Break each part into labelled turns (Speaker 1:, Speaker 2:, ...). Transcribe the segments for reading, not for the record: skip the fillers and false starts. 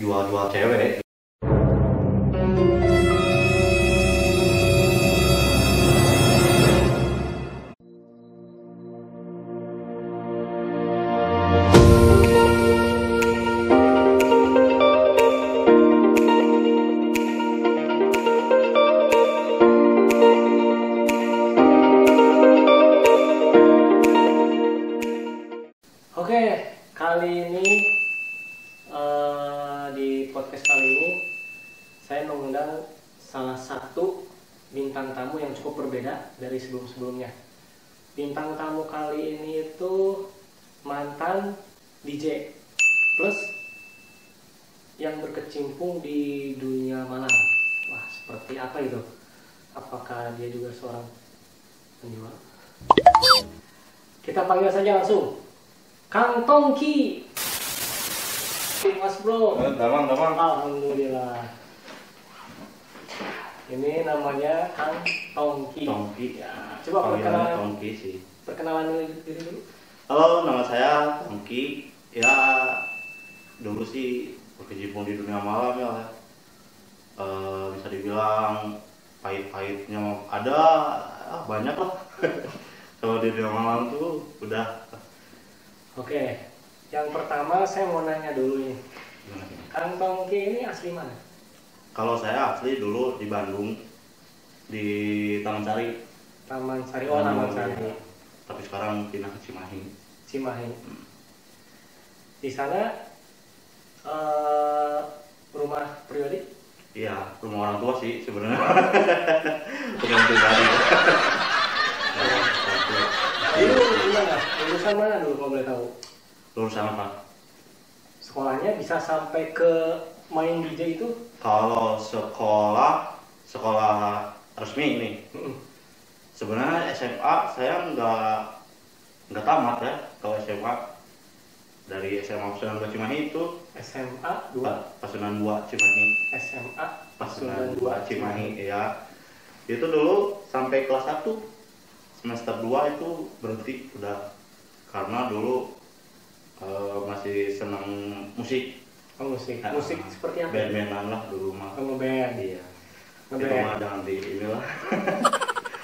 Speaker 1: jual-jual cewek.
Speaker 2: Oke, kali ini di podcast kali ini saya mengundang salah satu bintang tamu yang cukup berbeda dari sebelum-sebelumnya. Bintang tamu kali ini itu mantan DJ plus yang berkecimpung di dunia malam. Wah, seperti apa itu? Apakah dia juga seorang penjual? Kita panggil saja langsung Kang Tongki. Mas bro.
Speaker 1: Damang.
Speaker 2: Alhamdulillah. Ini namanya Kang Tongki.
Speaker 1: Tongki.
Speaker 2: Ya, coba
Speaker 1: Panggilannya Tongki sih.
Speaker 2: perkenalan diri dulu.
Speaker 1: Halo, nama saya Tongki. Ya, dulu sih berkecimpung di dunia malam ya. Bisa dibilang pahit-pahitnya ada, banyak lah. Kalau di dunia malam tuh udah.
Speaker 2: Oke, yang pertama saya mau nanya dulu nih.
Speaker 1: Gimana sih?
Speaker 2: Kang Tongki ini asli mana?
Speaker 1: Kalau saya asli dulu di Bandung, di Taman Sari.
Speaker 2: Taman Sari. Oh, Taman Sari.
Speaker 1: Ya. Tapi sekarang pindah ke Cimahi.
Speaker 2: Cimahi. Di sana rumah pribadi?
Speaker 1: Iya, rumah orang tua sih sebenarnya. Bukan pribadi.
Speaker 2: Dulu gimana? Lulusan mana dulu kalau boleh tahu?
Speaker 1: Lulusan apa?
Speaker 2: Sekolahnya bisa sampai ke main DJ itu?
Speaker 1: Kalau sekolah resmi nih, sebenarnya SMA saya nggak tamat ya. Kalau SMA dari SMA Pasundan 2 Cimahi itu
Speaker 2: SMA 2,
Speaker 1: Pasundan 2 Cimahi,
Speaker 2: SMA
Speaker 1: Pasundan 2 Cimahi ya. Itu dulu sampai kelas 1, semester 2 itu berhenti udah, karena dulu masih senang musik.
Speaker 2: Oh, musik. Musik seperti apa?
Speaker 1: Band-bandan lah dulu mah.
Speaker 2: Oh, ngeband.
Speaker 1: Iya. Itu
Speaker 2: Ngeband.
Speaker 1: mah jangan di inilah.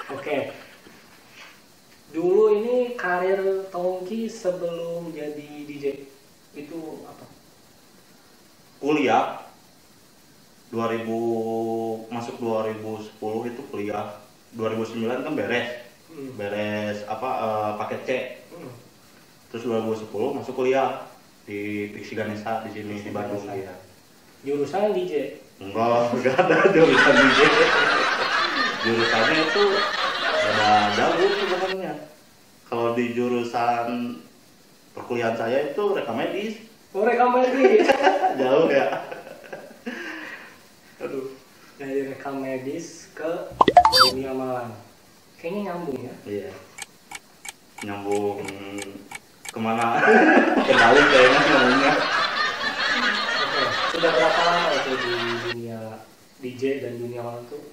Speaker 2: Oke. Dulu ini karir Tongki sebelum jadi DJ itu apa?
Speaker 1: Kuliah masuk 2010 itu kuliah. 2009 kan beres paket C. Terus 2010 masuk kuliah di Pixi Ganesha di sini di Bandung ya.
Speaker 2: Jurusan DJ.
Speaker 1: Enggak ada jurusan DJ. Jurusannya itu ada jauh sebenarnya. Kalau di jurusan perkuliahan saya itu rekam medis.
Speaker 2: Oh, rekam medis.
Speaker 1: Jauh ya.
Speaker 2: Aduh. Dari rekam medis ke dunia malam. Kayaknya nyambung ya.
Speaker 1: Iya. Nyambung kemana? Kembali kayaknya nyambungnya.
Speaker 2: Oke. Sudah berapa lama itu di dunia DJ dan dunia malam tuh?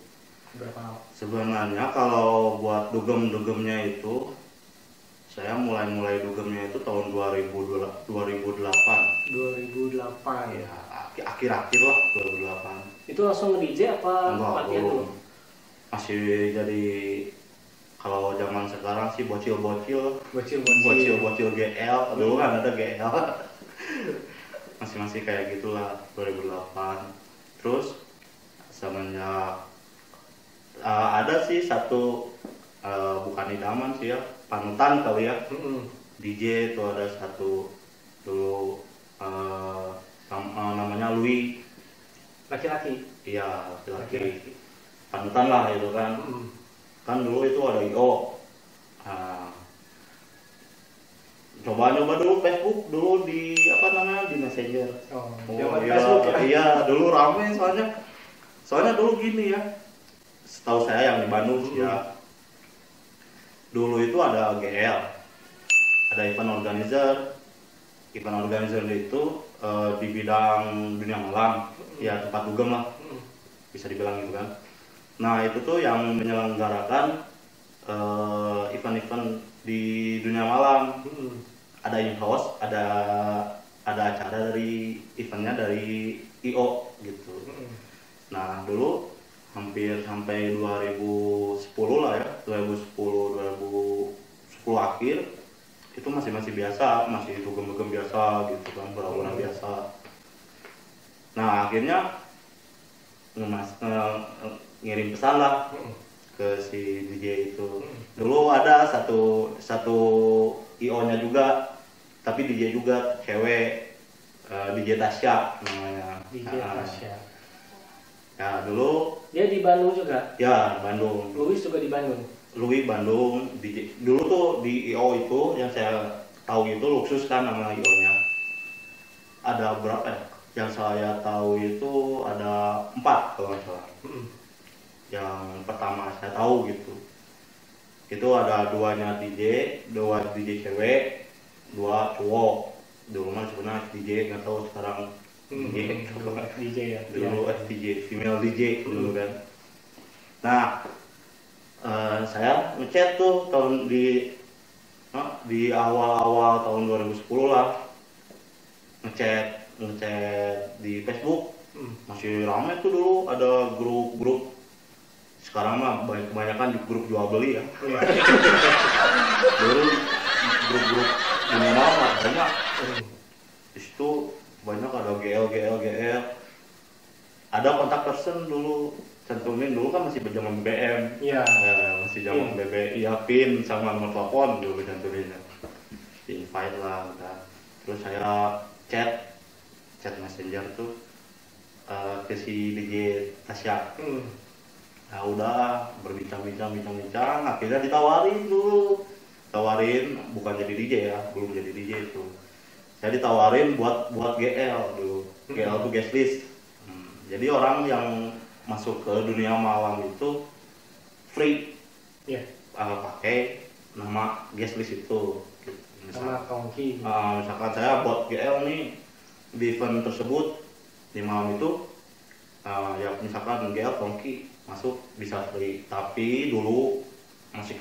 Speaker 2: Berapa lama?
Speaker 1: Sebenarnya kalau buat dugemnya itu saya mulai dugemnya itu tahun 2008.
Speaker 2: 2008.
Speaker 1: Ya, akhir-akhir lah 2008.
Speaker 2: Itu langsung nge-DJ apa
Speaker 1: Enggak,
Speaker 2: latihan
Speaker 1: belum.
Speaker 2: dulu?
Speaker 1: Masih jadi, kalau zaman sekarang sih bocil GL. Dulu kan ada GL. Masih kayak gitulah 2008. Terus semenjak ada sih satu bukan idaman sih ya, panutan kali ya. DJ itu ada satu dulu namanya Louis.
Speaker 2: Laki-laki.
Speaker 1: Iya, laki-laki. Panutan lah itu kan. Kan dulu itu ada IO. Coba dulu Facebook dulu di di Messenger.
Speaker 2: Oh,
Speaker 1: Oh iya,
Speaker 2: Facebook ya.
Speaker 1: iya dulu rame soalnya dulu gini ya. Setahu saya yang di Bandung ya. Dulu itu ada GL. Ada event organizer. Event organizer itu di bidang dunia malam, ya tempat dugem lah. Bisa dibilang gitu kan. Nah, itu tuh yang menyelenggarakan event-event di dunia malam. Ada in-house, ada acara dari eventnya dari IO gitu. Nah dulu hampir sampai 2010 lah ya, 2010 akhir itu masih biasa, masih dugem-dugem biasa gitu kan, pura-pura biasa. Nah akhirnya ngirim pesan lah ke si DJ itu. Dulu ada satu IO-nya juga, tapi DJ juga cewek, DJ Tasya namanya.
Speaker 2: DJ Tasya.
Speaker 1: Ya dulu
Speaker 2: Dia di Bandung juga?
Speaker 1: Ya Bandung.
Speaker 2: Louis juga di Bandung?
Speaker 1: Louis Bandung. DJ. Dulu tuh di IO itu yang saya tahu itu Luxus kan nama IO-nya. Ada berapa ya? Yang saya tahu itu ada 4 kalau nggak salah. Yang pertama saya tahu gitu. Itu ada 2-nya DJ, 2 DJ cewek, 2 cowok. Dulu mah sebenarnya DJ, nggak tahu sekarang DJ.
Speaker 2: DJ ya.
Speaker 1: Dulu FDJ, female DJ dulu kan. Nah, saya ngechat tuh tahun di awal-awal tahun 2010 lah, ngechat di Facebook. Masih ramai tuh dulu, ada grup-grup. Sekarang mah kebanyakan di grup jual beli ya. Dulu grup-grup di mana banyak. Di situ banyak ada GL. Ada kontak person dulu, cantumin dulu kan masih berjaman BBM.
Speaker 2: Iya.
Speaker 1: Masih zaman BBM, iya PIN sama nomor telepon dulu cantumin. Di invite lah udah. Terus saya chat messenger tuh ke si DJ Tasya. Nah udah berbincang, akhirnya ditawarin bukan jadi DJ ya, belum jadi DJ itu. Saya ditawarin buat GL dulu. GL tuh guest list. Jadi orang yang masuk ke dunia malam itu free, pakai nama guest list itu.
Speaker 2: Sama Tongki.
Speaker 1: Misalkan saya buat GL nih di event tersebut di malam itu, ya misalkan GL Tongki masuk bisa free. Tapi dulu masih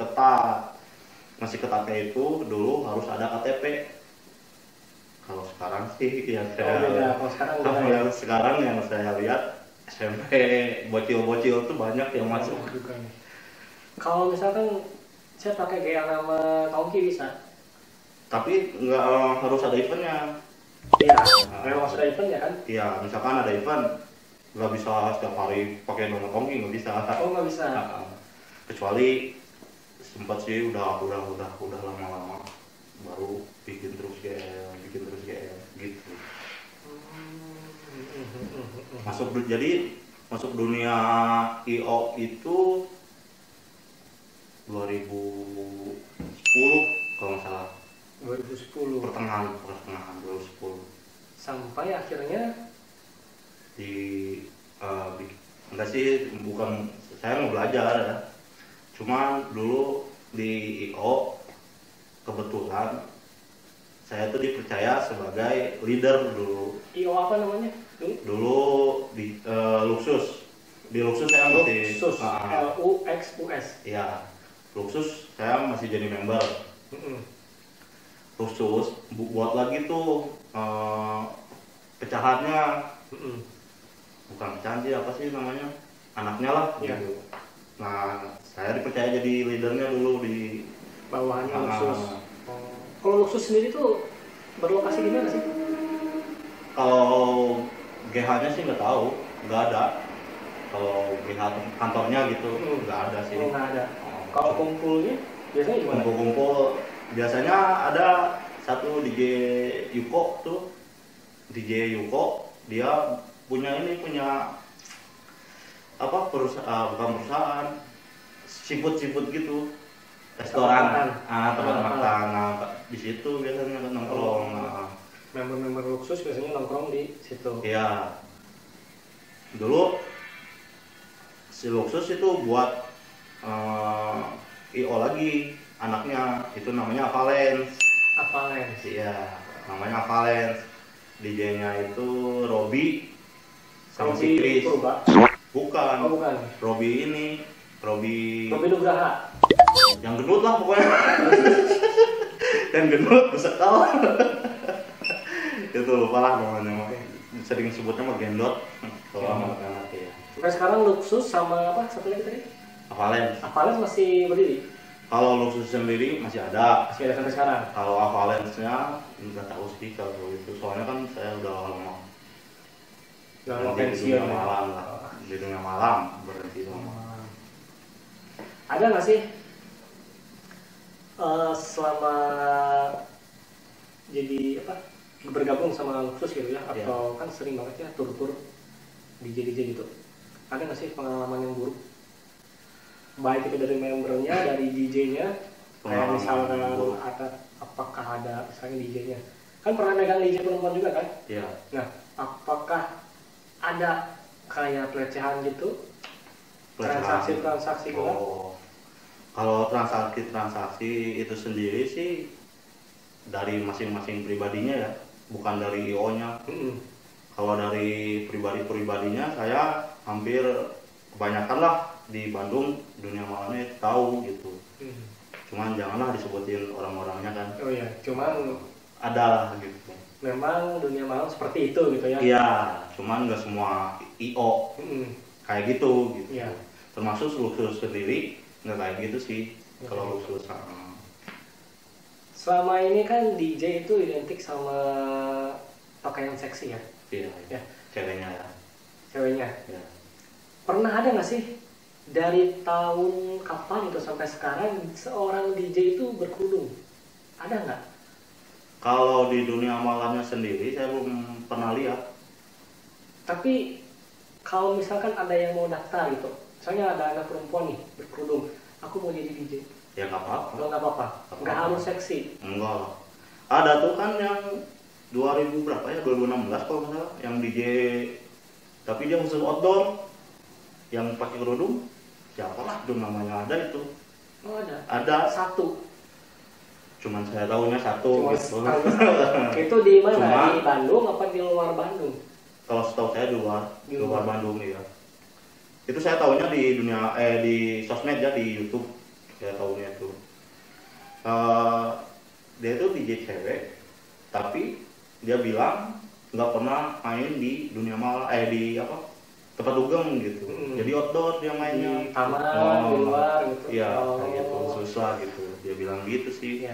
Speaker 1: ketatnya itu dulu harus ada KTP. Kalau sekarang sih ya sekarang yang saya lihat SMP bocil-bocil tuh banyak yang masuk.
Speaker 2: Kalau misalkan saya pakai GL nama Tongki bisa?
Speaker 1: Tapi nggak harus ada eventnya.
Speaker 2: Iya, memang harus ada event ya kan?
Speaker 1: Iya, misalkan ada event nggak bisa setiap hari pakai nama Tongki, nggak bisa.
Speaker 2: Oh nggak bisa.
Speaker 1: Kecuali sempat sih udah lama-lama baru bikin terus GL gitu. Masuk dunia IO itu 2010 kalau nggak salah.
Speaker 2: 2010.
Speaker 1: Pertengahan 2010.
Speaker 2: Sampai akhirnya
Speaker 1: enggak sih, bukan saya mau belajar ya. Cuma dulu di IO kebetulan saya tuh dipercaya sebagai leader dulu.
Speaker 2: IO apa namanya?
Speaker 1: Dulu di Luxus. Di Luxus saya masih
Speaker 2: Luxus. LUXUS.
Speaker 1: Iya. Luxus saya masih jadi member. Luxus buat lagi tuh pecahannya. Bukan pecahan sih, apa sih namanya? Anaknya lah gitu. Nah, saya dipercaya jadi leadernya dulu di
Speaker 2: bawahannya Luxus. Kalau Luxus sendiri tuh berlokasi di mana sih?
Speaker 1: Kalau GH-nya sih nggak tahu, nggak ada. Kalau GH kantornya gitu nggak ada sih.
Speaker 2: Oh, nggak ada. Kalau kumpulnya biasanya gimana?
Speaker 1: Kumpul biasanya ada satu DJ Yuko tuh, DJ Yuko dia punya apa perusahaan, bukan perusahaan, seafood gitu, restoran, tempat makan. Di situ biasanya nongkrong.
Speaker 2: Member Luxus biasanya nongkrong di situ.
Speaker 1: Iya. Dulu si Luxus itu buat IO lagi, anaknya itu namanya Valence. Iya, namanya Valence. DJ-nya itu Robby sama si Chris. Bukan.
Speaker 2: Oh, bukan.
Speaker 1: Robby
Speaker 2: Nugraha.
Speaker 1: Yang gendut lah pokoknya. Yang gendut bisa tahu. Itu lupa lah namanya. sering sebutnya mah gendot kalau anak-anak ya.
Speaker 2: Sampai sekarang Luxus sama apa satu lagi tadi?
Speaker 1: Avalance.
Speaker 2: Avalance masih berdiri?
Speaker 1: Kalau Luxus sendiri masih ada.
Speaker 2: Masih ada sampai sekarang?
Speaker 1: Kalau Avalance-nya nggak tahu sih kalau itu, soalnya kan saya udah lama di dunia malam lah, di dunia malam berhenti lama.
Speaker 2: Ada nggak sih selama jadi apa bergabung sama Luxus gitu ya, atau kan sering banget ya tur-tur DJ gitu, ada nggak sih pengalaman yang buruk, baik itu dari membernya, dari DJ-nya, kayak misalkan apakah ada misalnya DJ-nya kan pernah megang DJ perempuan juga kan?
Speaker 1: Iya.
Speaker 2: Nah, apakah ada kayak pelecehan gitu, transaksi gitu?
Speaker 1: Kalau transaksi itu sendiri sih dari masing-masing pribadinya ya, bukan dari IO-nya. Kalau dari pribadinya saya hampir kebanyakan lah di Bandung dunia malamnya tahu gitu. Cuman janganlah disebutin orang-orangnya kan.
Speaker 2: Oh iya, cuman
Speaker 1: ada lah gitu.
Speaker 2: Memang dunia malam seperti itu gitu ya?
Speaker 1: Iya, cuman nggak semua IO kayak gitu.
Speaker 2: Iya.
Speaker 1: Termasuk Luxus sendiri nggak kayak gitu sih. Kalau Luxus
Speaker 2: selama ini kan DJ itu identik sama pakaian seksi ya?
Speaker 1: Iya. Ceweknya ya.
Speaker 2: Ceweknya.
Speaker 1: Ya.
Speaker 2: Pernah ada nggak sih dari tahun kapan itu sampai sekarang seorang DJ itu berkerudung? Ada nggak?
Speaker 1: Kalau di dunia malamnya sendiri saya belum pernah lihat.
Speaker 2: Tapi kalau misalkan ada yang mau daftar gitu, misalnya ada anak perempuan nih berkerudung, aku mau jadi DJ.
Speaker 1: Ya nggak apa-apa.
Speaker 2: Nggak apa-apa. Nggak harus seksi.
Speaker 1: Enggak. Ada tuh kan yang 2000 berapa ya, 2016 kalau nggak salah, yang DJ tapi dia khusus outdoor yang pakai kerudung. Siapa lah itu namanya, ada itu.
Speaker 2: Oh ada.
Speaker 1: Ada
Speaker 2: satu.
Speaker 1: Cuman saya tahunya satu. Gitu.
Speaker 2: Itu di mana? Di Bandung apa di luar Bandung?
Speaker 1: Kalau setahu saya di luar Bandung ya. Itu saya tahunya di dunia di sosmed ya, di YouTube saya tahunya itu. Dia itu DJ cewek, tapi dia bilang nggak pernah main di dunia malam, di apa tempat dugem gitu. Jadi outdoor dia mainnya.
Speaker 2: Di taman, di luar gitu.
Speaker 1: Iya, kayak gitu, susah gitu. Dia bilang gitu sih.
Speaker 2: Iya.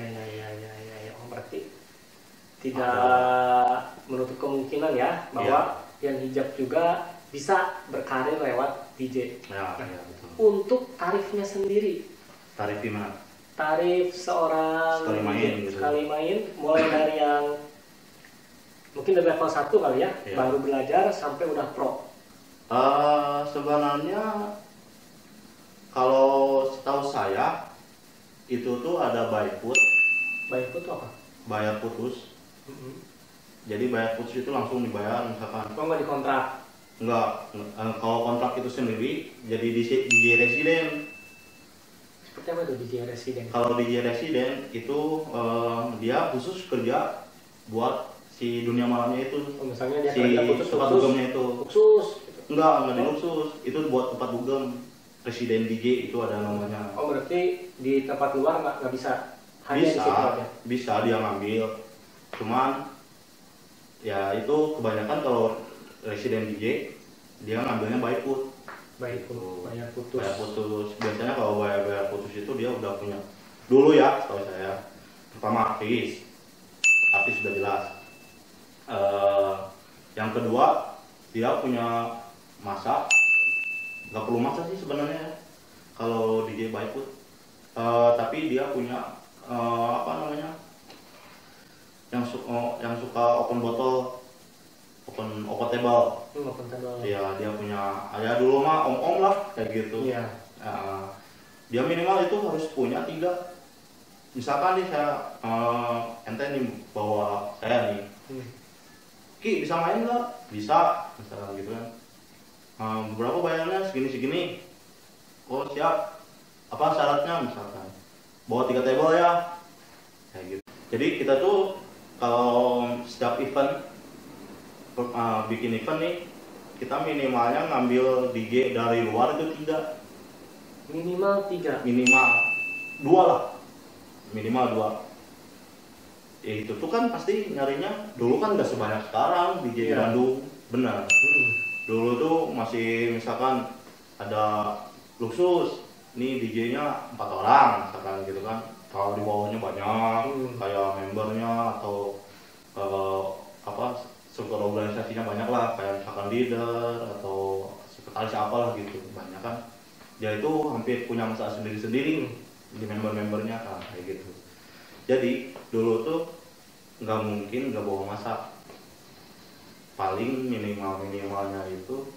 Speaker 2: Oh, berarti tidak menutup kemungkinan ya bahwa yang hijab juga bisa berkarir lewat DJ.
Speaker 1: Ya, betul.
Speaker 2: Untuk tarifnya sendiri.
Speaker 1: Tarif gimana?
Speaker 2: Tarif seorang sekali main, mulai dari yang mungkin dari level 1 kali ya, baru belajar sampai udah pro.
Speaker 1: Sebenarnya kalau setahu saya itu tuh ada buy put.
Speaker 2: Buy put itu apa?
Speaker 1: Bayar putus. Jadi bayar putus itu langsung dibayar misalkan.
Speaker 2: Oh, nggak dikontrak?
Speaker 1: Enggak. Kalau kontrak itu sendiri jadi DJ residen.
Speaker 2: Seperti apa itu DJ residen?
Speaker 1: Kalau DJ residen itu dia khusus kerja buat si dunia malamnya itu.
Speaker 2: Oh, misalnya dia
Speaker 1: si
Speaker 2: kerja
Speaker 1: tempat dugemnya itu.
Speaker 2: Khusus.
Speaker 1: Enggak di khusus. Itu buat tempat dugem. Residen DJ itu ada namanya.
Speaker 2: Oh, berarti di tempat luar nggak bisa? Hanya di situ aja?
Speaker 1: Bisa dia ngambil. Cuman ya itu kebanyakan kalau residen DJ dia ngambilnya by put.
Speaker 2: Bayar putus.
Speaker 1: Bayar putus. Biasanya kalau bayar putus itu dia udah punya. Dulu ya, tahu saya. Pertama artis sudah jelas. Yang kedua dia punya masa. Nggak perlu masa sih sebenarnya kalau DJ by put. Tapi dia punya apa namanya? Yang suka open botol, open table. Iya, dia punya, ya dulu mah om lah kayak gitu.
Speaker 2: Iya.
Speaker 1: Dia minimal itu harus punya 3. Misalkan nih saya ente nih bawa saya nih, Ki bisa main nggak? Bisa, misalkan gitu kan. Berapa bayarnya? Segini. Oh siap. Apa syaratnya misalkan? Bawa 3 table ya. Kayak gitu. Jadi kita tuh kalau setiap event bikin event nih, kita minimalnya ngambil DJ dari luar itu 3.
Speaker 2: Minimal 3.
Speaker 1: Minimal 2 lah. Minimal 2. Ya itu tuh kan pasti nyarinya dulu kan nggak sebanyak sekarang DJ di Bandung. benar. Dulu tuh masih misalkan ada Luksus, nih DJ-nya 4 orang misalkan gitu kan. Kalau di bawahnya banyak, kayak membernya atau apa struktur organisasinya banyak lah, kayak misalkan leader atau sekretaris apalah gitu, banyak kan. Dia itu hampir punya masalah sendiri-sendiri di member-membernya kan, kayak gitu. Jadi dulu tuh nggak mungkin nggak bawa masak, paling minimalnya itu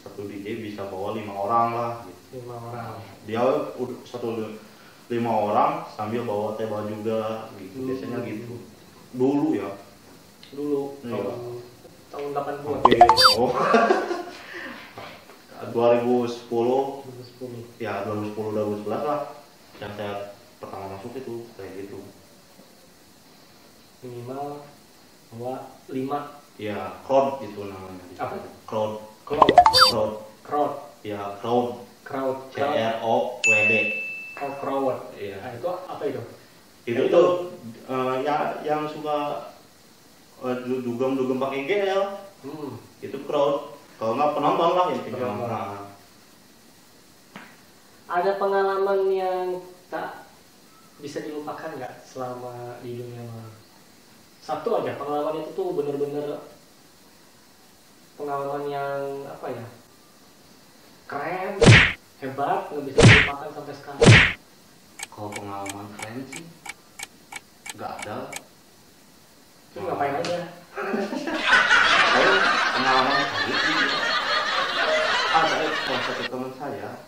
Speaker 1: satu DJ bisa bawa 5 orang lah gitu.
Speaker 2: 5 orang.
Speaker 1: Dia udah 5 orang sambil bawa tebal juga gitu, biasanya gitu dulu ya.
Speaker 2: Dulu
Speaker 1: Iya.
Speaker 2: tahun 80-an.
Speaker 1: Oke. Oh. 2010 ya, 2011 lah yang saya pertama masuk itu kayak gitu.
Speaker 2: Minimal bawa 5.
Speaker 1: Ya, crowd itu namanya.
Speaker 2: Apa?
Speaker 1: Crowd.
Speaker 2: Crowd.
Speaker 1: Ya, crowd. C R O W D.
Speaker 2: Crowd.
Speaker 1: Iya.
Speaker 2: Nah, itu apa itu?
Speaker 1: Itu tuh ya yang suka dugem pakai GL. Itu crowd. Kalau nggak penonton lah intinya. Nah.
Speaker 2: Ada pengalaman yang tak bisa dilupakan nggak selama di dunia malam? Satu aja pengalaman itu tuh bener-bener pengalaman yang apa ya, keren, hebat, nggak bisa dilupakan sampai sekarang.
Speaker 1: Kalau pengalaman keren sih nggak ada.
Speaker 2: Itu ngapain aja?
Speaker 1: Kalau pengalaman kali sih ada salah satu teman saya,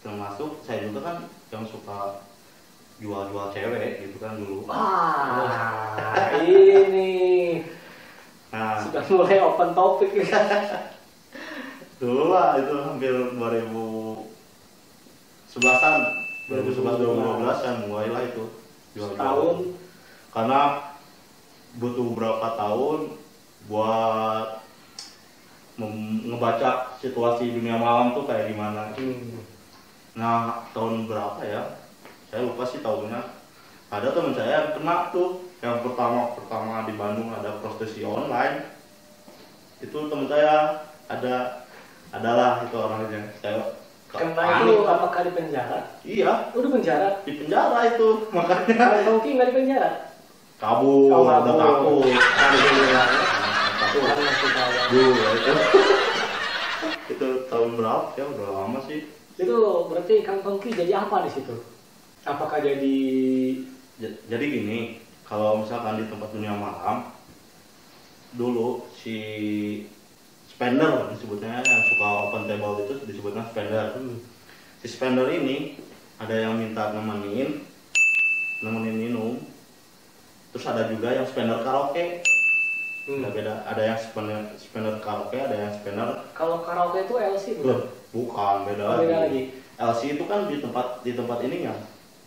Speaker 1: termasuk saya juga kan yang suka jual cewek gitu kan dulu.
Speaker 2: Ini
Speaker 1: Nah,
Speaker 2: sudah mulai open topik nih.
Speaker 1: dulu lah itu hampir 2011-an, 2011-2012 kan mulailah itu jual
Speaker 2: Tahun.
Speaker 1: Karena butuh beberapa tahun buat ngebaca situasi dunia malam tuh kayak gimana. Nah, tahun berapa ya? Saya lupa sih tahunnya. Ada teman saya yang kena tuh, yang pertama di Bandung ada prostitusi online. Itu teman saya adalah itu orangnya. Saya
Speaker 2: Kena itu apakah di penjara?
Speaker 1: Iya,
Speaker 2: Udah penjara?
Speaker 1: di penjara itu makanya.
Speaker 2: Mungkin nggak di penjara?
Speaker 1: Kabur, udah takut.
Speaker 2: Alhamdulillah.
Speaker 1: Takut.
Speaker 2: Tuhan masih sayang.
Speaker 1: Itu. Itu tahun berapa ya? Udah lama sih.
Speaker 2: Itu berarti Kang Tongki jadi apa di situ? Apakah jadi
Speaker 1: Jadi gini, kalau misalkan di tempat dunia malam, dulu si spender disebutnya, yang suka open table itu disebutnya spender. Si spender ini ada yang minta nemenin minum, terus ada juga yang spender karaoke. Beda, ada yang spender karaoke, ada yang spender.
Speaker 2: Kalau karaoke itu LC bukan?
Speaker 1: Bukan, beda
Speaker 2: lagi.
Speaker 1: LC itu kan di tempat ininya,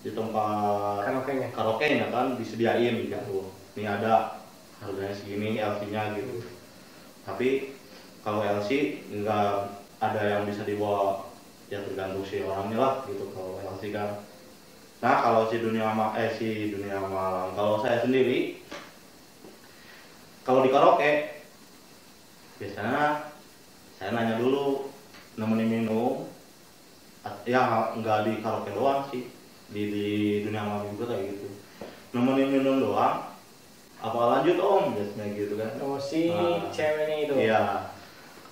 Speaker 1: di tempat karaoke-nya kan disediain gitu. Ini ada harganya segini LC-nya gitu. Tapi kalau LC nggak ada yang bisa dibawa, ya tergantung si orangnya lah gitu kalau LC kan. Nah, kalau si dunia malam, kalau saya sendiri kalau di karaoke biasanya saya nanya dulu, nemenin minum. Ya nggak di karaoke doang sih, di dunia malam juga kayak gitu, nemenin minum doang, apa lanjut om, biasanya gitu kan.
Speaker 2: Oh, si ceweknya itu.
Speaker 1: Iya,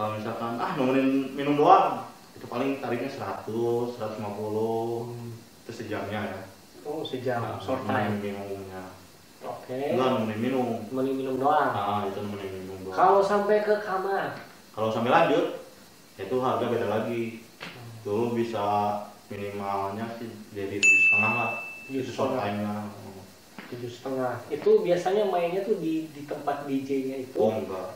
Speaker 1: kalau misalkan nemenin minum doang, itu paling tarifnya 100, 150 itu sejamnya ya.
Speaker 2: Oh, sejam, short time
Speaker 1: minumnya.
Speaker 2: Oke.
Speaker 1: Enggak, nemenin minum.
Speaker 2: Nemenin minum doang.
Speaker 1: Itu nemenin minum doang.
Speaker 2: Kalau sampai ke kamar,
Speaker 1: kalau sampai lanjut itu harga beda lagi. Dulu bisa minimalnya sih jadi 7,5 lah. Itu short time-nya.
Speaker 2: 7,5. Itu biasanya mainnya tuh di tempat DJ-nya itu.
Speaker 1: Oh enggak.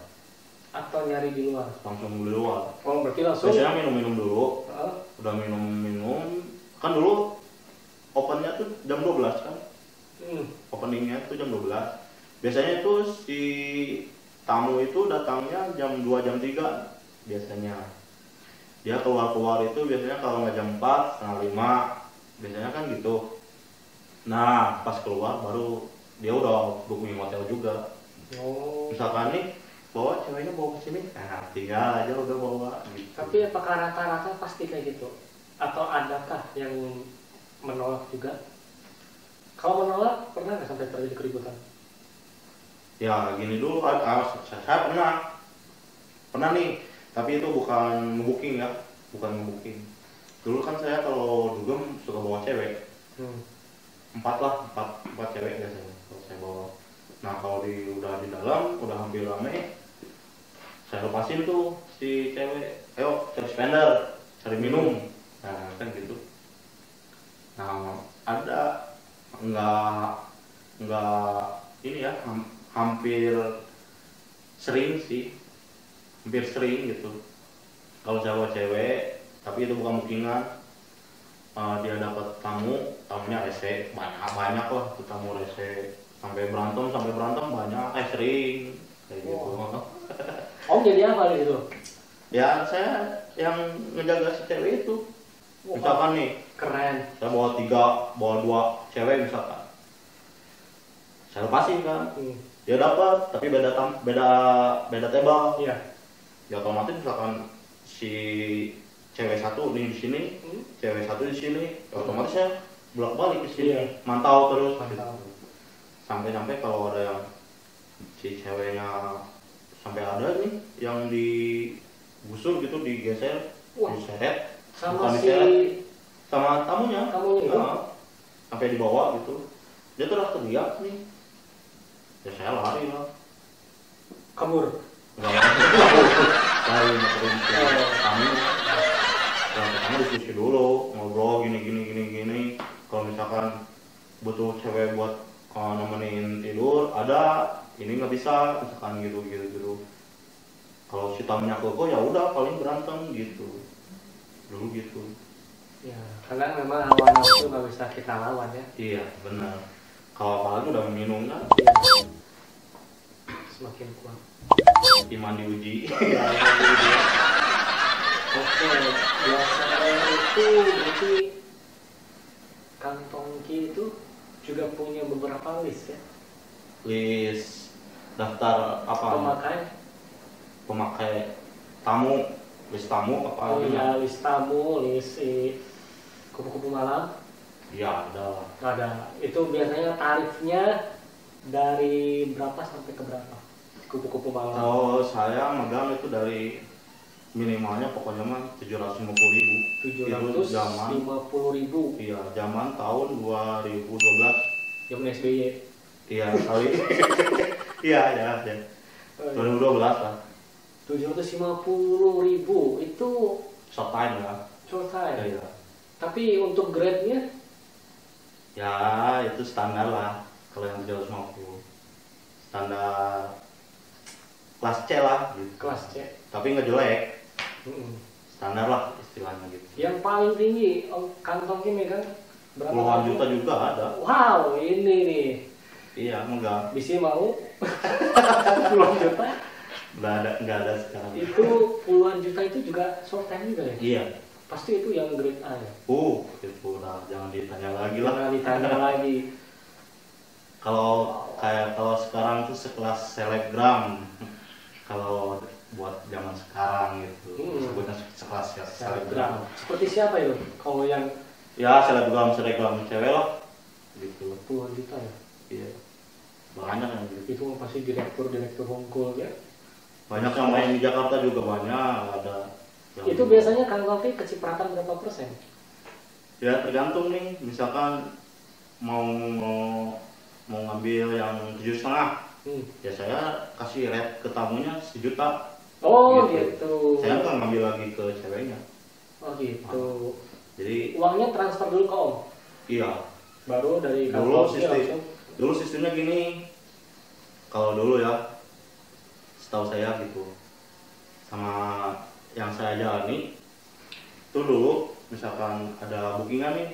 Speaker 2: Atau nyari di luar?
Speaker 1: Langsung di luar.
Speaker 2: Oh, berarti langsung.
Speaker 1: Biasanya minum dulu. Udah minum. Kan dulu opennya tuh jam 12 kan. Openingnya tuh jam 12. Biasanya tuh si tamu itu datangnya jam 2, jam 3 biasanya. Dia keluar itu biasanya kalau nggak jam 4, setengah 5, biasanya kan gitu. Nah, pas keluar baru dia udah booking hotel juga.
Speaker 2: Oh.
Speaker 1: Misalkan nih bawa ceweknya bawa ke sini, tinggal aja udah bawa gitu.
Speaker 2: Tapi apakah rata-rata pasti kayak gitu? Atau adakah yang menolak juga? Kalau menolak, pernah nggak sampai terjadi keributan?
Speaker 1: Ya gini dulu, saya pernah nih, tapi itu bukan booking ya, bukan booking. Dulu kan saya kalau dugem suka bawa cewek, empat cewek biasanya kalau saya bawa. Nah kalau udah di dalam, udah hampir rame, saya lepasin tuh si cewek, ayo cari spender, cari minum, nah kan gitu. Nah ada nggak ini ya, hampir sering sih, hampir sering gitu. Kalau saya bawa cewek, tapi itu bukan bookingan, dia dapat tamunya rese, banyak lah tuh tamu rese, sampai berantem banyak, sering kayak gitu.
Speaker 2: Om jadi apa nih itu?
Speaker 1: Ya saya yang ngejaga si cewek itu. Misalkan nih,
Speaker 2: keren.
Speaker 1: saya bawa dua cewek misalkan, saya lepasin kan, dia dapat, tapi beda tebal.
Speaker 2: Iya.
Speaker 1: Ya otomatis misalkan si cewek satu nih di sini, cewek satu di sini, otomatisnya bolak-balik ke sini, mantau terus. Sampai kalau ada yang si ceweknya sampai ada nih yang digusur gitu, digeser, diseret,
Speaker 2: sama
Speaker 1: bukan
Speaker 2: si
Speaker 1: diseret, sama tamunya
Speaker 2: itu?
Speaker 1: Sampai dibawa gitu, dia terus teriak nih, ya saya lari lah,
Speaker 2: kabur.
Speaker 1: nggak lari ngeterin si tamu. Yang pertama diskusi dulu, ngobrol gini. Kalau misalkan butuh cewek buat nemenin tidur, ada, ini nggak bisa, misalkan gitu. Kalau si tamunya koko ya udah paling berantem gitu. Dulu gitu.
Speaker 2: Ya, karena memang hawa nafsu nggak bisa kita lawan ya.
Speaker 1: Iya, benar. Kalau apalagi udah minum kan,
Speaker 2: semakin kuat.
Speaker 1: iman diuji.
Speaker 2: Oke, biasanya itu berarti Kang Tongki itu juga punya beberapa list ya?
Speaker 1: List daftar apa? Pemakai tamu, list tamu apa?
Speaker 2: Oh iya, list tamu, list kupu-kupu malam.
Speaker 1: Iya, ada.
Speaker 2: Ada. Itu biasanya tarifnya dari berapa sampai ke berapa? Kupu-kupu malam.
Speaker 1: Kalau saya megang itu dari minimalnya pokoknya mah 750.000.
Speaker 2: 750.000.
Speaker 1: Iya, zaman tahun 2012.
Speaker 2: Zaman SBY.
Speaker 1: Iya, kali. Iya. 2012 lah.
Speaker 2: 750.000 itu
Speaker 1: Short time ya.
Speaker 2: short time.
Speaker 1: Iya.
Speaker 2: Tapi untuk grade-nya?
Speaker 1: Ya, itu standar lah. Kalau yang 750. Standar kelas C lah gitu.
Speaker 2: Kelas C.
Speaker 1: Tapi nggak jelek. Standar lah istilahnya gitu.
Speaker 2: Yang paling tinggi kantong ini kan berapa?
Speaker 1: Puluhan juta juga ada.
Speaker 2: Wow, ini nih.
Speaker 1: Iya, enggak.
Speaker 2: Bisa mau puluhan juta?
Speaker 1: Nggak ada sekarang.
Speaker 2: Itu puluhan juta itu juga short time juga ya?
Speaker 1: Iya.
Speaker 2: Pasti itu yang grade A ya?
Speaker 1: Itu udah jangan ditanya lagi lah.
Speaker 2: Jangan ditanya lagi.
Speaker 1: Kalau sekarang tuh sekelas selebgram. Kalau buat zaman sekarang gitu, sebutnya sekelas ya, selebgram.
Speaker 2: Seperti siapa itu? Kalau yang
Speaker 1: ya selebgram cewek lah, gitu.
Speaker 2: puluhan juta ya?
Speaker 1: Iya, banyak yang gitu.
Speaker 2: Itu pasti direktur Hongkong ya?
Speaker 1: Banyak yang main di Jakarta juga banyak, ada.
Speaker 2: Itu biasanya Kang Taufik kecipratan berapa persen?
Speaker 1: Ya tergantung nih, misalkan mau ngambil yang 7,5, ya saya kasih rate ke tamunya 1 juta.
Speaker 2: Oh gitu.
Speaker 1: Saya nggak ngambil lagi ke ceweknya.
Speaker 2: Oh gitu.
Speaker 1: Jadi
Speaker 2: uangnya transfer dulu ke Om?
Speaker 1: Iya.
Speaker 2: Baru dari
Speaker 1: dulu sistemnya gini. Kalau dulu ya, setahu saya gitu. Sama yang saya jalani, itu dulu misalkan ada bookingan nih,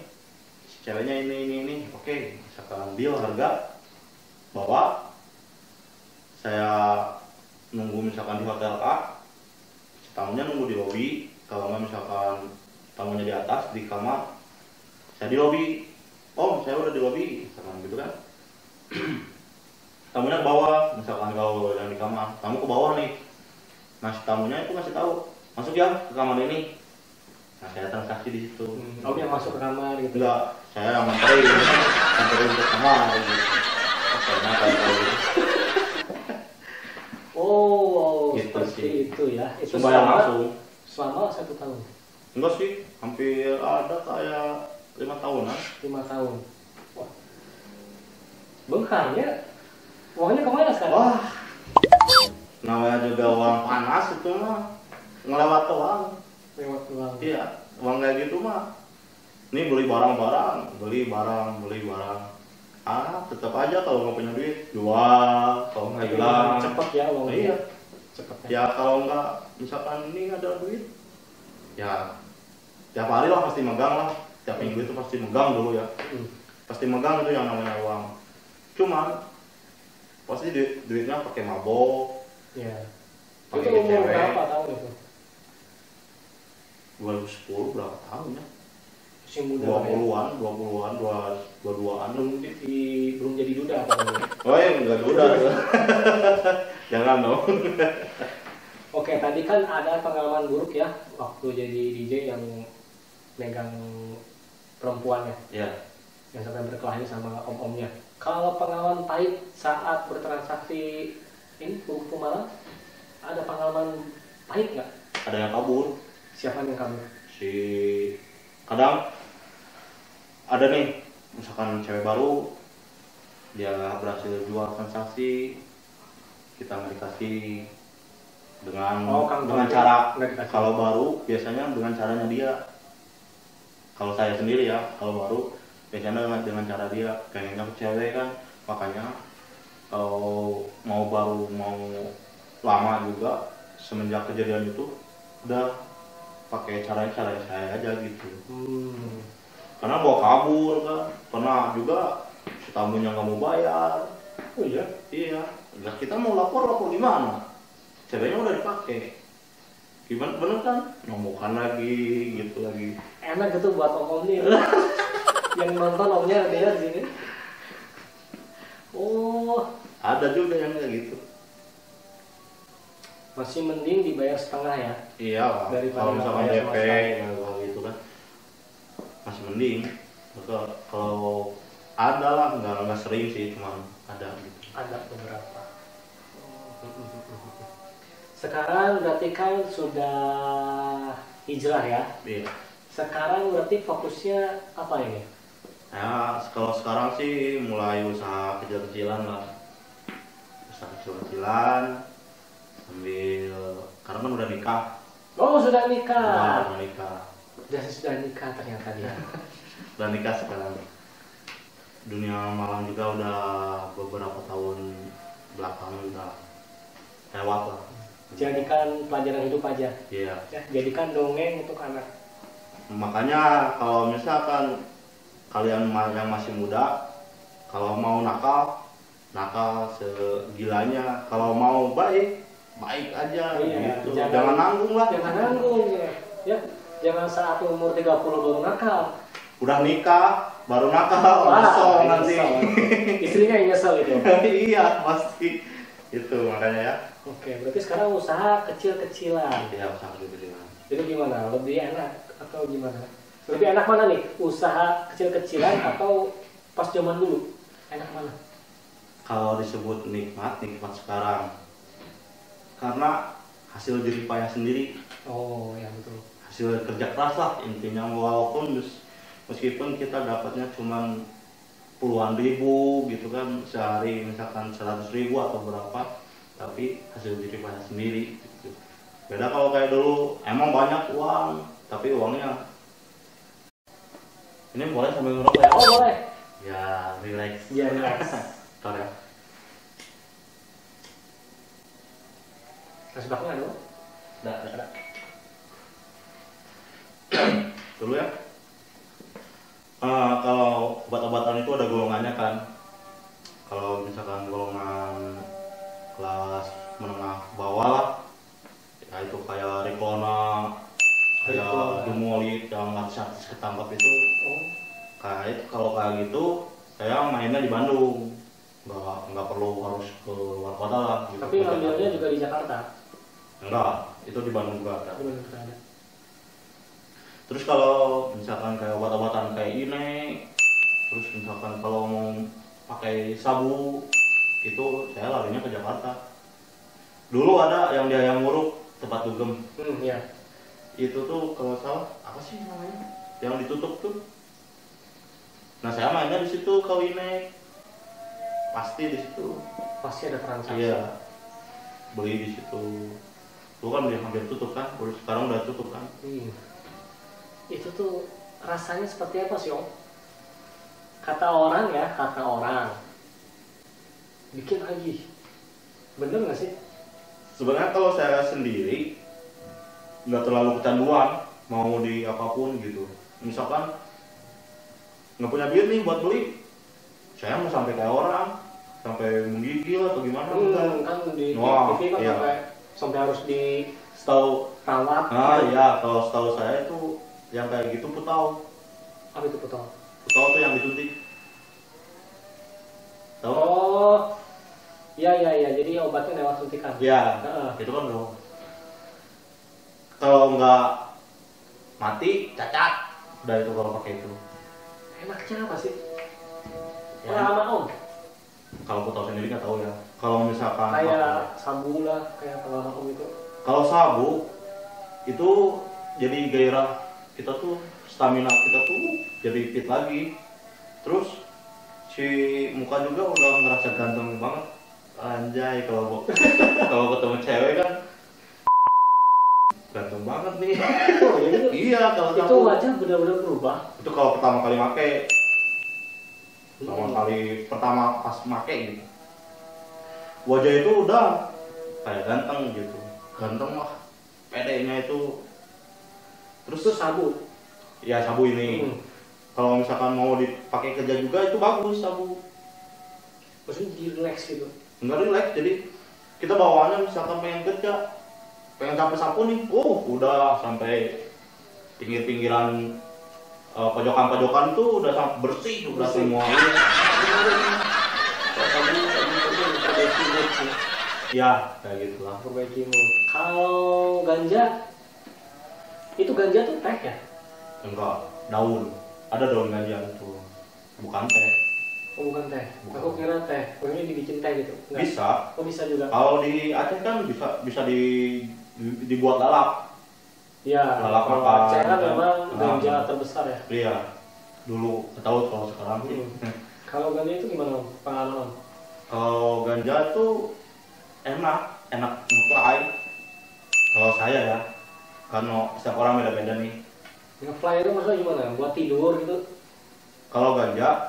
Speaker 1: si ceweknya ini, oke, misalkan deal harga, bawa, saya nunggu misalkan di hotel A, tamunya nunggu di lobi. Kalau nggak misalkan tamunya di atas di kamar, saya di lobi. Oh, saya udah di lobi, misalkan gitu kan. tamunya ke bawah, misalkan kalau yang di kamar tamu ke bawah nih, nah si tamunya itu kasih tahu masuk ya ke kamar ini, nah saya transaksi di situ.
Speaker 2: Om yang masuk ke kamar gitu.
Speaker 1: Enggak, saya yang nganterin ke kamar gitu. Karena kayak gitu.
Speaker 2: Oh,
Speaker 1: Gitu
Speaker 2: seperti
Speaker 1: sih.
Speaker 2: itu ya. Itu
Speaker 1: Sembahyang langsung.
Speaker 2: selama 1 tahun,
Speaker 1: Enggak sih, hampir ada kayak 5 tahunan.
Speaker 2: 5 tahun. Wah, bengkarnya, uangnya kemana sekarang?
Speaker 1: Wah, namanya juga uang panas itu mah ngelewat doang.
Speaker 2: Lewat uang.
Speaker 1: Iya, uang kayak gitu mah. Ini beli barang-barang, beli barang. Ah, tetap aja kalau nggak punya duit jual, kalau nggak hilang.
Speaker 2: Cepet ya uangnya.
Speaker 1: Iya.
Speaker 2: Cepet ya.
Speaker 1: Ya kalau nggak, misalkan ini ada duit, ya tiap hari lah pasti megang lah. Tiap minggu itu pasti megang dulu ya. Pasti megang itu yang namanya uang. Cuman pasti duitnya pakai mabok.
Speaker 2: Iya.
Speaker 1: Pakai
Speaker 2: Itu umur
Speaker 1: cewek.
Speaker 2: berapa tahun itu?
Speaker 1: 2010 berapa tahun ya?
Speaker 2: Masih muda.
Speaker 1: 20-an, 22-an.
Speaker 2: Belum jadi duda apa namanya?
Speaker 1: Oh ya, enggak udah. Jangan dong.
Speaker 2: Oke, tadi kan ada pengalaman buruk ya waktu jadi DJ yang megang perempuan ya,
Speaker 1: Ya,
Speaker 2: yang sampai berkelahi sama om-omnya. Kalau pengalaman pahit saat bertransaksi ini buku malam, ada pengalaman pahit nggak?
Speaker 1: ada yang kabur.
Speaker 2: Siapa yang kamu?
Speaker 1: Si kadang ada nih, misalkan cewek baru, dia berhasil jual transaksi, kita nggak dikasih dengan cara, kalau baru biasanya dengan caranya dia. Kalau saya sendiri ya, kalau baru biasanya dengan cara dia, pengennya ke cewek kan, makanya kalau mau baru mau lama juga semenjak kejadian itu udah pakai cara saya aja gitu. Karena bawa kabur kan, pernah juga si tamunya nggak mau bayar.
Speaker 2: Oh iya?
Speaker 1: Iya, nah, kita mau lapor gimana? Ceweknya udah dipakai. Gimana, bener kan? Nombokan lagi, gitu lagi.
Speaker 2: Enak gitu buat om-om nih. Yang nonton omnya dia di sini. Oh,
Speaker 1: Ada juga yang kayak gitu.
Speaker 2: masih mending dibayar setengah ya.
Speaker 1: Iya lah,
Speaker 2: Daripada
Speaker 1: kalau misalkan
Speaker 2: nggak bayar sama
Speaker 1: DP
Speaker 2: sekali.
Speaker 1: kalau gitu kan masih mending. Kalau ada lah, nggak sering sih, cuman ada gitu.
Speaker 2: Ada beberapa. Sekarang berarti kan sudah hijrah ya.
Speaker 1: Iya.
Speaker 2: Sekarang berarti fokusnya apa ini?
Speaker 1: Ya, kalau sekarang sih mulai usaha kecil-kecilan lah. Usaha kecil-kecilan sambil, karena kan udah nikah.
Speaker 2: Oh, sudah nikah.
Speaker 1: Udah nikah.
Speaker 2: Sudah nikah ternyata dia.
Speaker 1: Udah nikah sekarang. Dunia malam juga udah beberapa tahun belakang udah lewat lah.
Speaker 2: Jadikan pelajaran hidup aja.
Speaker 1: Iya.
Speaker 2: Ya, jadikan dongeng untuk anak.
Speaker 1: Makanya kalau misalkan kalian yang masih muda, kalau mau nakal segilanya, kalau mau baik aja.
Speaker 2: Iya,
Speaker 1: gitu. Jangan nanggung lah.
Speaker 2: Jangan nanggung ya. Ya, jangan saat umur 30 baru nakal.
Speaker 1: Udah nikah baru nakal, nyesel nanti.
Speaker 2: Istrinya yang nyesel itu.
Speaker 1: Iya, pasti. Itu makanya ya.
Speaker 2: Oke, berarti sekarang usaha kecil-kecilan.
Speaker 1: Iya, usaha kecil-kecilan.
Speaker 2: Jadi gimana? Lebih enak atau gimana? Lebih enak mana nih? Usaha kecil-kecilan atau pas zaman dulu? Enak mana?
Speaker 1: Kalau disebut nikmat sekarang. Karena hasil jerih payah sendiri.
Speaker 2: Oh, ya betul.
Speaker 1: Hasil kerja keras lah intinya, walaupun meskipun kita dapatnya cuma puluhan ribu gitu kan sehari, misalkan 100.000 atau berapa, tapi hasil jerih payah sendiri gitu. Beda kalau kayak dulu emang banyak uang tapi uangnya ini boleh sambil ngerokok ya?
Speaker 2: Oh, boleh.
Speaker 1: Ya, relax.
Speaker 2: Ya, relax.
Speaker 1: Ntar ya.
Speaker 2: Nasi bakar dulu.
Speaker 1: Ada. Dulu ya. Kalau obat-obatan itu ada golongannya kan. Kalau misalkan golongan kelas menengah bawah lah, ya itu kayak Riclona, kayak Dumolit yang artis ketangkap itu.
Speaker 2: Oh,
Speaker 1: Kayak itu, kalau kayak gitu saya mainnya di Bandung. nggak perlu harus ke luar kota lah gitu.
Speaker 2: Tapi ngambilnya juga di Jakarta.
Speaker 1: Enggak, itu di Bandung juga ada.
Speaker 2: Di Bandung juga ada.
Speaker 1: Terus kalau misalkan kayak obat-obatan kayak ini, terus misalkan kalau mau pakai sabu itu saya larinya ke Jakarta. Dulu ada yang di Hayam Wuruk tempat dugem.
Speaker 2: Iya.
Speaker 1: Itu tuh kalau salah apa sih namanya? Yang ditutup tuh. Nah saya mainnya di situ Kawinek. Pasti di situ.
Speaker 2: Pasti ada transaksi.
Speaker 1: Iya. Beli di situ. Dulu kan udah hampir tutup kan, sekarang udah tutup kan.
Speaker 2: Itu tuh rasanya seperti apa sih Om? Kata orang ya, kata orang bikin lagi, bener nggak sih?
Speaker 1: Sebenarnya kalau saya sendiri nggak terlalu kecanduan mau di apapun gitu. Misalkan nggak punya duit nih buat beli, saya mau sampai kayak orang, sampai menggigil atau gimana?
Speaker 2: Kan di TV kan
Speaker 1: iya.
Speaker 2: sampai harus di
Speaker 1: Setahu,
Speaker 2: rawat.
Speaker 1: iya kalau setahu saya itu yang kayak gitu putau.
Speaker 2: Apa itu putau?
Speaker 1: Putau tuh yang disuntik. Tahu?
Speaker 2: Oh, iya. Jadi obatnya lewat suntikan.
Speaker 1: Iya. Itu kan dong. Kalau nggak mati, cacat. Udah itu kalau pakai itu.
Speaker 2: Enaknya apa sih?
Speaker 1: Ya.
Speaker 2: Pengalaman Om?
Speaker 1: Kalau aku tahu sendiri nggak tahu ya. Kalau misalkan
Speaker 2: Kayak sabu lah, kayak pengalaman Om itu.
Speaker 1: kalau sabu itu jadi gairah kita tuh, stamina kita tuh jadi fit lagi. Terus si muka juga udah ngerasa ganteng banget. Anjay kalau kalau ketemu cewek kan ganteng banget nih.
Speaker 2: Oh, jadi
Speaker 1: Iya kalau
Speaker 2: itu
Speaker 1: sabu.
Speaker 2: wajah benar-benar berubah.
Speaker 1: Itu kalau pertama kali make. Pertama pas make gitu. Wajah itu udah kayak ganteng gitu. Ganteng mah pedenya itu. Terus
Speaker 2: Itu sabu.
Speaker 1: ya sabu ini. Kalau misalkan mau dipakai kerja juga itu bagus sabu.
Speaker 2: Maksudnya di relax gitu.
Speaker 1: Enggak relax, jadi kita bawaannya misalkan pengen kerja, pengen sapu-sapu nih, udah sampai pinggir-pinggiran pojokan-pojokan tuh udah sampai bersih, udah semua. Ya, kayak gitulah.
Speaker 2: Perbaiki mood. Kalau ganja, itu ganja tuh teh ya?
Speaker 1: Enggak, daun. Ada daun ganja itu, bukan teh.
Speaker 2: Oh bukan teh.
Speaker 1: Bukan.
Speaker 2: Aku kira teh. Maksudnya dibikin teh gitu. Enggak.
Speaker 1: Bisa.
Speaker 2: Oh bisa juga.
Speaker 1: Kalau di Aceh kan bisa dibuat lalap.
Speaker 2: Iya.
Speaker 1: Lalap
Speaker 2: Kalau
Speaker 1: makan,
Speaker 2: Aceh kan
Speaker 1: kan?
Speaker 2: memang ganja terbesar ya.
Speaker 1: Iya. Dulu tahu kalau sekarang sih.
Speaker 2: Kalau ganja itu gimana Om? Pengalaman?
Speaker 1: Kalau ganja tuh enak nge-fly. Kalau saya ya, karena setiap orang beda-beda nih.
Speaker 2: Nge-fly itu maksudnya gimana? Buat tidur gitu?
Speaker 1: Kalau ganja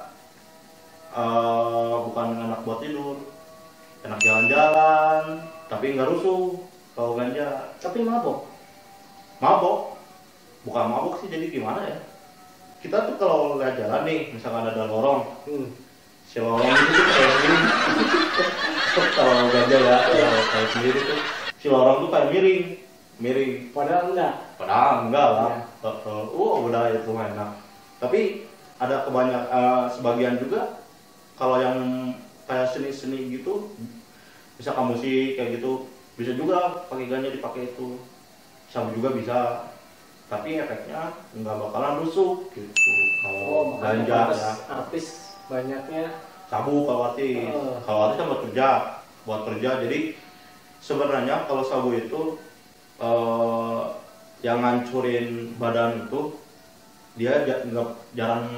Speaker 1: bukan enak buat tidur, enak jalan-jalan, tapi nggak rusuh. Kalau ganja
Speaker 2: Tapi mabok?
Speaker 1: mabok, bukan mabok sih, jadi gimana ya? Kita tuh kalau lihat jalan nih, misalkan ada lorong, si lorong itu tuh kayak miring. Kalau ganja ya, kayak sendiri tuh, si lorong tuh kayak miring.
Speaker 2: Padahal enggak.
Speaker 1: Padahal enggak lah. Udah itu enak. Tapi ada sebagian juga kalau yang kayak seni-seni gitu, misalkan musik kayak gitu, bisa juga pakai ganja dipakai itu. Sabu juga bisa. Tapi efeknya nggak bakalan rusuh gitu. Kalau ganja ya.
Speaker 2: Artis banyaknya
Speaker 1: Sabu kalau artis. Kalau artis kan buat kerja. Jadi sebenarnya kalau sabu itu yang ngancurin badan itu dia jarang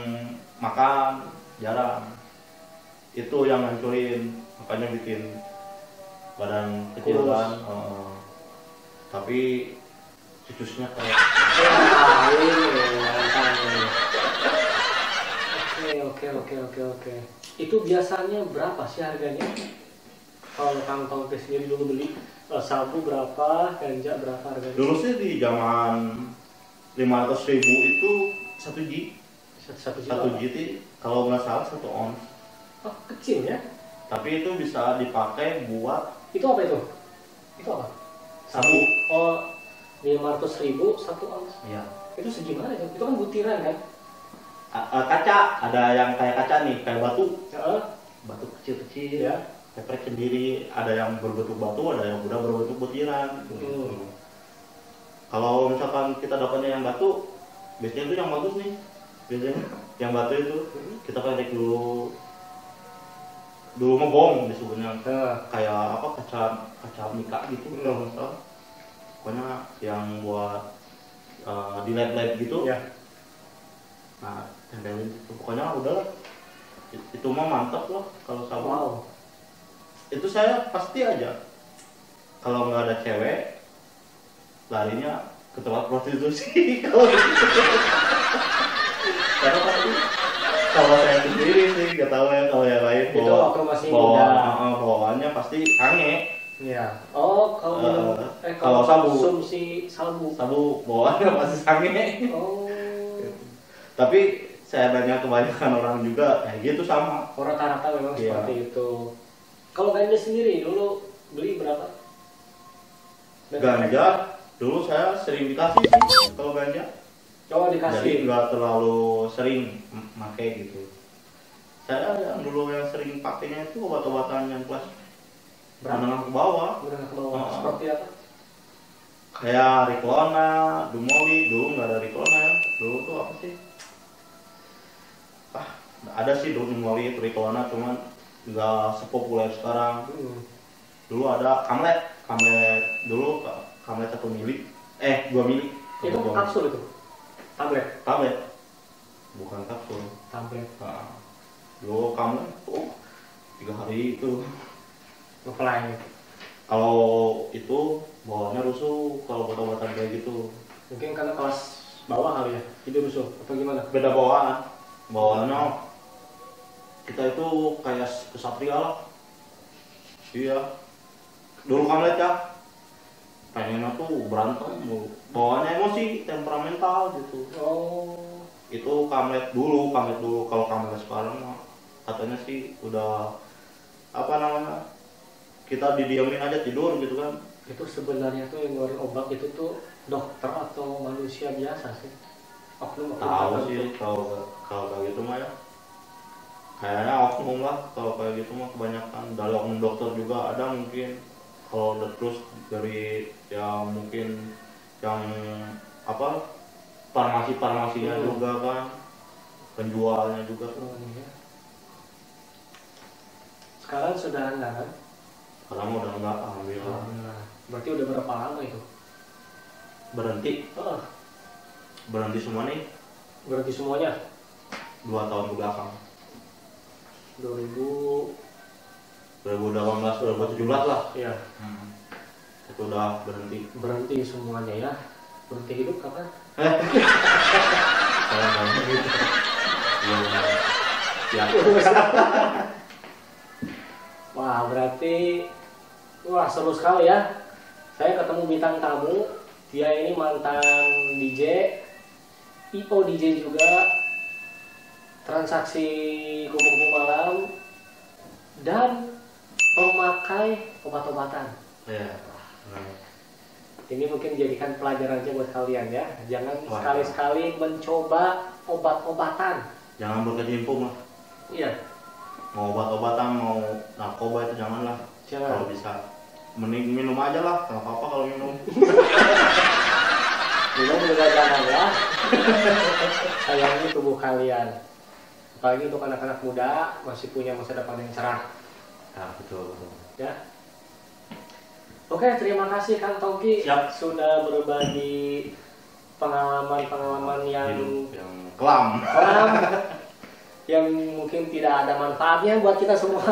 Speaker 1: makan, jarang. Itu yang ngancurin, makanya bikin badan kecil kan. Tapi situsnya kayak
Speaker 2: Oke. Itu biasanya berapa sih harganya? Kalau kantong teh sendiri dulu beli sabu berapa, ganja berapa harganya?
Speaker 1: dulu sih di zaman 500.000 itu 1 G. 1 G itu kalau nggak salah 1 ons.
Speaker 2: Oh, kecil ya?
Speaker 1: Tapi itu bisa dipakai buat
Speaker 2: Itu apa itu? Itu apa?
Speaker 1: sabu.
Speaker 2: Oh, 500.000 1 ons.
Speaker 1: Iya.
Speaker 2: Itu segimana itu? Itu kan butiran kan?
Speaker 1: Kaca, ada yang kayak kaca nih, kayak batu.
Speaker 2: Heeh.
Speaker 1: batu kecil-kecil,
Speaker 2: Ya.
Speaker 1: geprek sendiri, ada yang berbentuk batu, ada yang udah berbentuk butiran. Kalau misalkan kita dapatnya yang batu, biasanya itu yang bagus nih, biasanya yang batu itu kita pendek dulu ngebong disebutnya, kayak apa, kaca mika gitu, kalau nggak salah. Pokoknya yang buat di lab gitu.
Speaker 2: Ya.
Speaker 1: Nah, tempelin itu. Pokoknya udah lah. Itu mah mantap lah kalau sabun.
Speaker 2: Wow.
Speaker 1: Itu saya pasti aja kalau nggak ada cewek larinya ke tempat prostitusi. Kalau gitu. Karena pasti kalau saya sendiri sih nggak tahu ya, kalau yang lain
Speaker 2: Itu waktu masih muda.
Speaker 1: Bawaannya pasti sange.
Speaker 2: Iya. Oh, kalau
Speaker 1: sabu.
Speaker 2: konsumsi sabu
Speaker 1: Bawaannya pasti sange.
Speaker 2: Oh.
Speaker 1: Tapi saya nanya kebanyakan orang juga kayak gitu sama.
Speaker 2: Rata-rata memang
Speaker 1: Iya.
Speaker 2: seperti itu. Kalau ganja sendiri dulu beli berapa?
Speaker 1: Ganja dulu saya sering dikasih sih kalau ganja.
Speaker 2: Oh,
Speaker 1: Jadi
Speaker 2: dikasih.
Speaker 1: nggak terlalu sering pakai gitu. Saya yang dulu yang sering pakainya itu obat-obatan yang kelas menengah ke bawah.
Speaker 2: Menengah ke bawah. Seperti apa?
Speaker 1: Kayak Riklona, Dumoli. Dulu nggak ada Riklona ya. Dulu tuh apa sih? Ada sih dulu Dumoli, Riklona, cuman nggak sepopuler sekarang. Dulu ada Kamlet dulu, Kamlet 1 mili, 2 mili.
Speaker 2: Itu kapsul itu?
Speaker 1: Tablet, bukan kapsul.
Speaker 2: Tablet.
Speaker 1: Nah, dulu Kamlet, 3 hari itu.
Speaker 2: Ngepelai.
Speaker 1: Kalau itu bawaannya rusuh kalau obat-obatan kayak gitu.
Speaker 2: Mungkin karena kelas bawah kali ya, itu rusuh atau gimana?
Speaker 1: Beda bawaannya kita itu kayak kesatria lah. Iya, dulu Kamlet ya, pengennya tuh berantem mulu, bawaannya emosi, temperamental gitu.
Speaker 2: Oh.
Speaker 1: Itu Kamlet dulu. Kalau Kamlet sekarang mah katanya sih udah apa namanya, kita didiamin aja tidur gitu kan.
Speaker 2: Itu sebenarnya tuh yang ngeluarin obat itu tuh dokter atau manusia biasa sih? Oknum
Speaker 1: Tahu sih kalau kayak gitu mah ya, kayaknya oknum lah. Kalau kayak gitu mah kebanyakan dari oknum dokter juga ada mungkin. Kalau udah terus dari yang mungkin yang apa, farmasinya juga kan, penjualnya juga.
Speaker 2: Iya. Sekarang sudah enggak kan?
Speaker 1: Sekarang udah enggak, alhamdulillah.
Speaker 2: Berarti udah berapa lama itu?
Speaker 1: Berhenti semua nih
Speaker 2: Berhenti semuanya?
Speaker 1: 2 tahun ke belakang.
Speaker 2: 2018
Speaker 1: 2017 lah.
Speaker 2: Iya.
Speaker 1: Itu udah berhenti.
Speaker 2: Berhenti semuanya ya. Berhenti hidup kapan?
Speaker 1: Kalau nggak gitu. Ya.
Speaker 2: Wah, berarti seru sekali ya. Saya ketemu bintang tamu. Dia ini mantan DJ, IO DJ juga, transaksi kupu-kupu malam, dan pemakai obat-obatan.
Speaker 1: Ya.
Speaker 2: Ini mungkin jadikan pelajaran aja buat kalian ya. Jangan sekali-sekali mencoba obat-obatan.
Speaker 1: Jangan berkecimpung lah.
Speaker 2: Iya.
Speaker 1: Mau obat-obatan, mau narkoba itu janganlah. Kalau bisa, mending minum aja lah. Nggak apa-apa kalau minum.
Speaker 2: Minum juga jangan ya. Sayangi tubuh kalian. Apalagi untuk anak-anak muda masih punya masa depan yang cerah.
Speaker 1: Ya, betul.
Speaker 2: Ya. Oke, terima kasih Kang Tongki.
Speaker 1: Siap.
Speaker 2: Sudah berbagi pengalaman-pengalaman yang
Speaker 1: kelam.
Speaker 2: Yang mungkin tidak ada manfaatnya buat kita semua.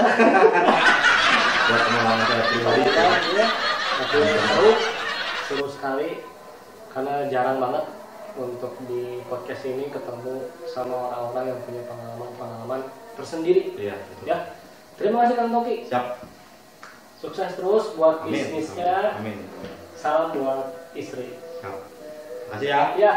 Speaker 1: Buat pengalaman saya pribadi
Speaker 2: Ya. Tapi seru sekali karena jarang banget untuk di podcast ini ketemu sama orang-orang yang punya pengalaman-pengalaman tersendiri.
Speaker 1: Iya, betul.
Speaker 2: Ya. Terima kasih Kang Tongki.
Speaker 1: Siap.
Speaker 2: Sukses terus buat
Speaker 1: Amin.
Speaker 2: bisnisnya.
Speaker 1: Amin.
Speaker 2: Salam buat istri.
Speaker 1: Siap. Makasih ya.
Speaker 2: Ya.